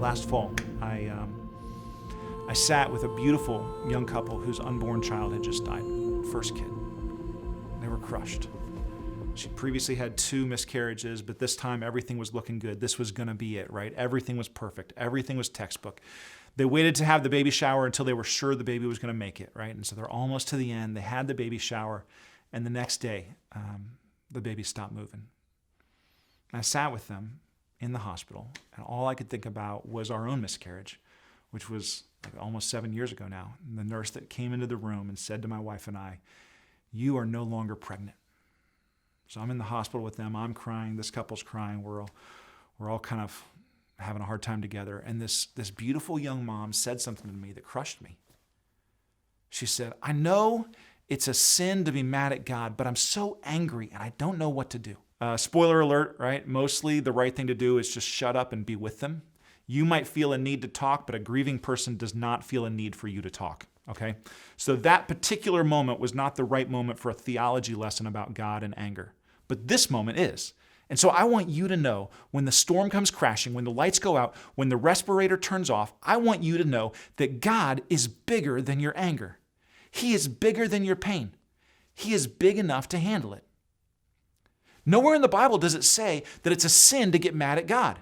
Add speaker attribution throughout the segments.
Speaker 1: last fall, I sat with a beautiful young couple whose unborn child had just died, first kid. They were crushed. She previously had 2 miscarriages, but this time everything was looking good. This was going to be it, right? Everything was perfect. Everything was textbook. They waited to have the baby shower until they were sure the baby was going to make it, right? And so they're almost to the end. They had the baby shower, and the next day, the baby stopped moving. And I sat with them in the hospital, and all I could think about was our own miscarriage, which was like almost 7 years ago now. And the nurse that came into the room and said to my wife and I, "You are no longer pregnant." So I'm in the hospital with them. I'm crying. This couple's crying. We're all kind of having a hard time together. And this beautiful young mom said something to me that crushed me. She said, "I know it's a sin to be mad at God, but I'm so angry and I don't know what to do." Spoiler alert, right? Mostly the right thing to do is just shut up and be with them. You might feel a need to talk, but a grieving person does not feel a need for you to talk, okay? So that particular moment was not the right moment for a theology lesson about God and anger. But this moment is. And so I want you to know when the storm comes crashing, when the lights go out, when the respirator turns off, I want you to know that God is bigger than your anger. He is bigger than your pain. He is big enough to handle it. Nowhere in the Bible does it say that it's a sin to get mad at God.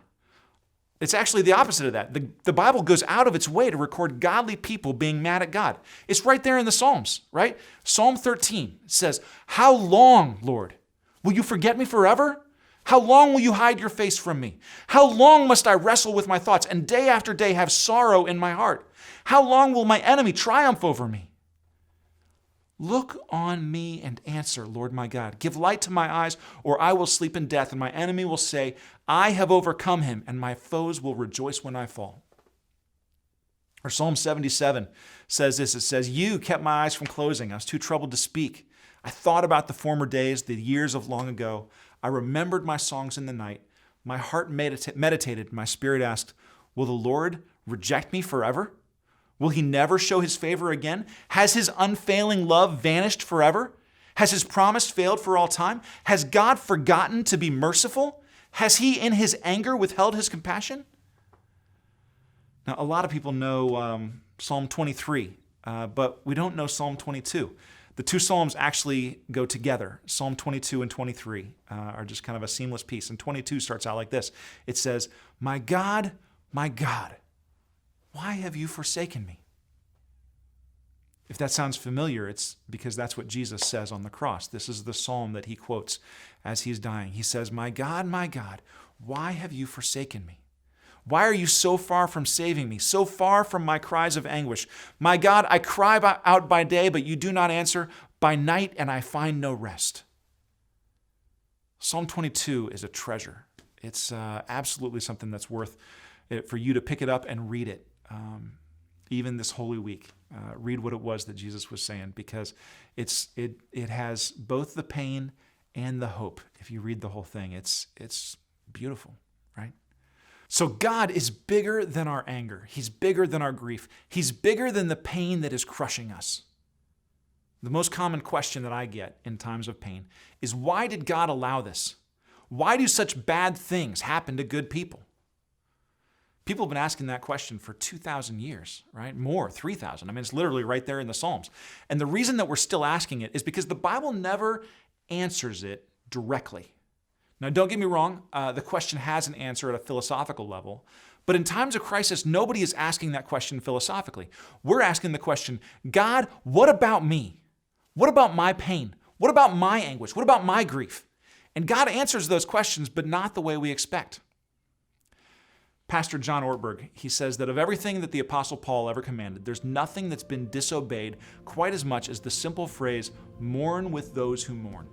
Speaker 1: It's actually the opposite of that. The Bible goes out of its way to record godly people being mad at God. It's right there in the Psalms, right? Psalm 13 says, "How long, Lord? Will you forget me forever? How long will you hide your face from me? How long must I wrestle with my thoughts and day after day have sorrow in my heart? How long will my enemy triumph over me? Look on me and answer, Lord my God. Give light to my eyes, or I will sleep in death, and my enemy will say, I have overcome him, and my foes will rejoice when I fall." Or Psalm 77 says this. It says, "You kept my eyes from closing. I was too troubled to speak. I thought about the former days, the years of long ago. I remembered my songs in the night. My heart meditated. My spirit asked, will the Lord reject me forever? Will he never show his favor again? Has his unfailing love vanished forever? Has his promise failed for all time? Has God forgotten to be merciful? Has he in his anger withheld his compassion?" Now, a lot of people know Psalm 23, but we don't know Psalm 22. The 2 Psalms actually go together. Psalm 22 and 23 are just kind of a seamless piece. And 22 starts out like this. It says, my God, why have you forsaken me?" If that sounds familiar, it's because that's what Jesus says on the cross. This is the psalm that he quotes as he's dying. He says, my God, why have you forsaken me? Why are you so far from saving me, so far from my cries of anguish? My God, I cry out by day, but you do not answer, by night, and I find no rest. Psalm 22 is a treasure. It's absolutely something that's worth it for you to pick it up and read it, even this Holy Week. Read what it was that Jesus was saying, because it has both the pain and the hope. If you read the whole thing, it's beautiful, right? So God is bigger than our anger. He's bigger than our grief. He's bigger than the pain that is crushing us. The most common question that I get in times of pain is, why did God allow this? Why do such bad things happen to good people? People have been asking that question for 2,000 years, right? More, 3,000. I mean, it's literally right there in the Psalms. And the reason that we're still asking it is because the Bible never answers it directly. Now, don't get me wrong. The question has an answer at a philosophical level. But in times of crisis, nobody is asking that question philosophically. We're asking the question, God, what about me? What about my pain? What about my anguish? What about my grief? And God answers those questions, but not the way we expect. Pastor John Ortberg, he says that of everything that the Apostle Paul ever commanded, there's nothing that's been disobeyed quite as much as the simple phrase, mourn with those who mourn.